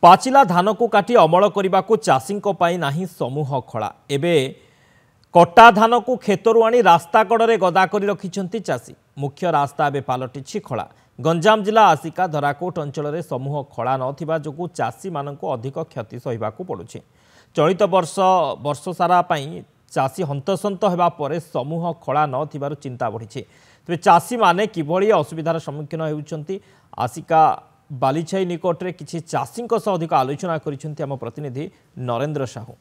पाचिला धान को काटी अमल करने को चाषी नाही समूह खला एबे कटा धान को खेतरु आनी रास्ता कड़े गदा कर रखिंट चाषी मुख्य रास्ता एवं पलटि खला। गंजाम जिला आसिका धराकोट अंचल समूह खला नथिबा जोगु चाषी मानक अधिक क्षति सहिबाकु पड़ुछि। चलित वर्ष सारा चाषी हंतसंत होगा पर समूह खला नथिबारु चिंता बढ़ी। तेज चाषी माने किभली असुविधार सम्मुखीन होउछंती आसिका बालीछाई निकट में किसी चाषी अधिक आलोचना कर प्रतिनिधि नरेंद्र साहू।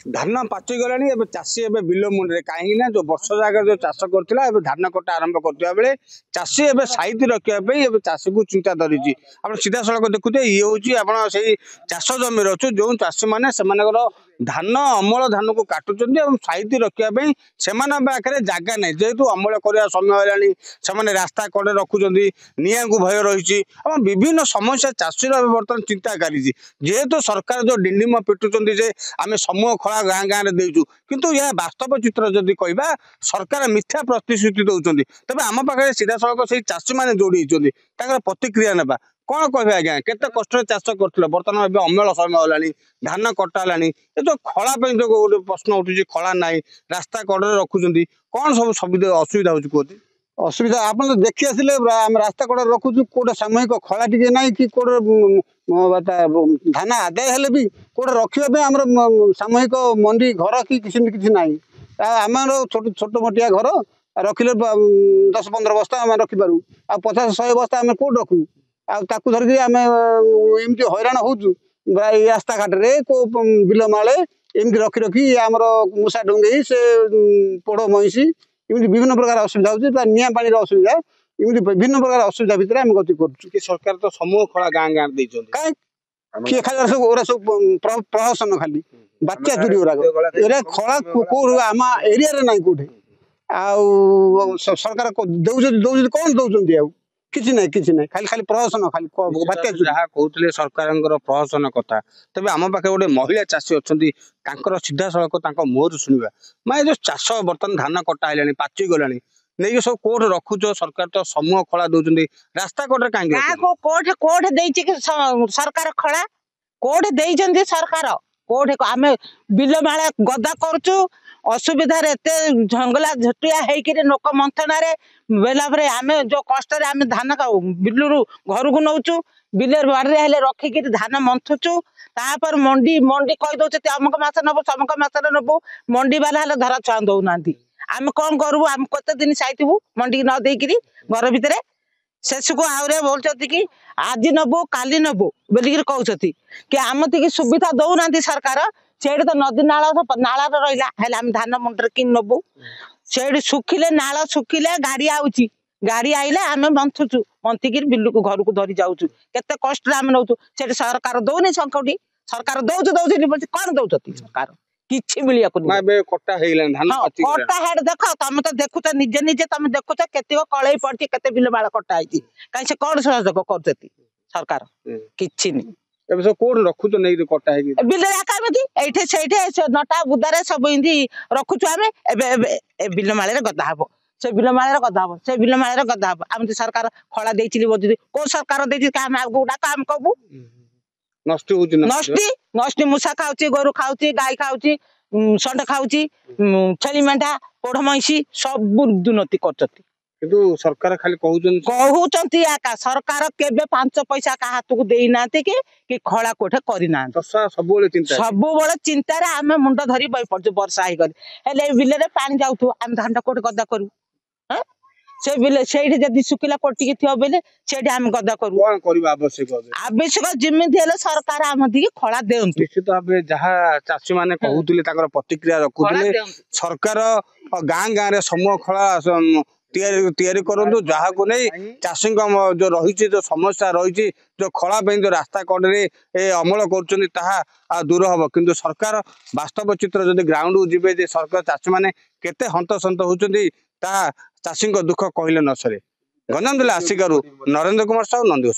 धान पाचि गला चाषी बिल मुंडे कहीं जो वर्ष जाग जो चाष करता धान कटा आरंभ करता बेले चाषी साइज रखापी चाषी को चिंता धरी आप सीधा सड़क देखुए ये हूँ से चाष जमी अच्छु जो चाषी मैंने धान अमल धान को काटुंट साइज रखापी से पाखे जगह नहीं जेहेतु अमल करने समय है रास्ता कड़े रखुंट निआ को भय रही विभिन्न समस्या चाषी बर्तमान चिंताकारी जेहेतु सरकार जो डिंडिम पिटुंट आम समूह खला गाँ गाँव में देचु किंतु यह वास्तव चित्र जदि कहवा सरकार मिथ्या प्रतिश्रुति दौरान तेज आम पाखे सीधा सड़क से चाषी मैंने जोड़ी प्रतिक्रिया ना कौन कह आज्ञा केते कष्ट चाष करते बर्तमान अमल समय होलानी धान कटाला ये जो खला जो गोटे प्रश्न उठू खला ना रास्ता कड़े रखुंट कौन सब सुविधा असुविधा हो कहते असुविधा आप देखी आसिले आम रास्ता कड़े रखुचु कोटे सामूहिक खला टी ना कि धान आदाय हेले भी कोटे रखापी आम सामूहिक मंडी घर कि किसी ना आम छोट छोट मोटिया घर रखिले 10-15 बस्ता आम रखिपारू आ 50-100 बस्ता आम कौट रखू आकू धरिकी आम एमती हैरान होचु रास्ता घाट रे को बिल माले एमती रखी रखी आमर मूषा डंगे से पोड़ महिषी एमती विभिन्न प्रकार असुविधा होती निआ पानी असुविधा एमती विभिन्न प्रकार असुविधा भितर आम गति कर सरकार तो समूह खला गाँ गाँव किए खाली सब प्रहसन खाली बात्या चोरी गुरा खला कौ आम एरिया ना कौटे सरकार दौर कौन दौरान किसी ना खाली खाली प्रहसन खाली बात्या कहते सरकार प्रहसन कथा तेज आम पाखे गोटे महिला चाषी अच्छा सीधा सड़क मुहर शुणा मैं जो चाष बर्तमान धान कटा है पाचि गला नहीं सब कोट रखुच सरकार तो समूह खला दौरान रास्ता कड़े कहीं कोठ सरकार खला कोठ सरकार कोठ आम बिल माला गदा करुचु असुविधा झंगला झटिया होकर लोक मंथन बेला आम जो कष्ट आम धान बिलू घर को नौचु बिल बाड़े हेले रखिक धान मंथुचु तापर मंडी मंडी कही दौर अमुक मास नबू समक मास नबू मंडी वाला हेले धरा छुआ दौना आम कौन करू आम कत दिन सैतबू मंडी न देकरी घर भितर शेष को आउे बोलते कि आज नबू काली नबू बोलिक कहते कि आम ती सुविधा दौना सरकार से तो नदी नाल नाल रहा है धान मुंडे कि नबू से सुखिले नाल सुखिले गाड़ी आउची गाड़ी आइले आम मंथुचु मंथिक बिलू को घर को धरी जाऊँ केते कष्ट आम नौचु से सरकार दौनी संकटी सरकार दौर कौन दौरान सरकार किछि मिलिया कटा कटा हेड देख तुम तो देखुच निजे निजे तुम देखुच केत कलई पड़ी केते बिल माला कटा है कहीं से कौन सहयोग कर सरकार किछि नहीं कौन रखुच नहीं कटा है बिल एठे से नटा बुदारे सब इndi रखुचु आम बिल माले गदा हम से बिल माले गदा हम से बिल माले गदा हम आम सरकार खला देइचिली बोझी को सरकार देइछि काम आगु डाका आम कहबू नष्ट नष्टी मूषा खाऊची गोरु खाऊची गाय खाऊची षंड खाऊची छेली मेंढा पोढ़ महिषी सब दुर्नीति कर सरकार खाली कहते आका सरकार केबे 5 पैसा का हाथ को देना कि खला कोठे करना सब चिंतार आम मुंड धरी बही पड़ू वर्षा हो गले बिल में पानी जाऊ आम धान कोठे गदा करू से बिल से शुखिला पटिक थी बेले से गदा करू आवश्यक जमीन सरकार आम दी खला दे निश्चित भाव जहाँ चाषी मैंने कहते प्रतिक्रिया रखुले सरकार गाँ गाँव समूह खला तैयारी करूँ जहाँ को नहीं चाषी जो रही जो समस्या रही जो खला जो रास्ता कड़े अमल कर दूर हम किंतु सरकार वास्तव चित्र जब ग्राउंड जी सरकार चाषी मैंने केते हंतसंत होती चाषी दुख कहले न सरे। गंजाम जिला आसिकारू नरेंद्र कुमार साहू नंदी।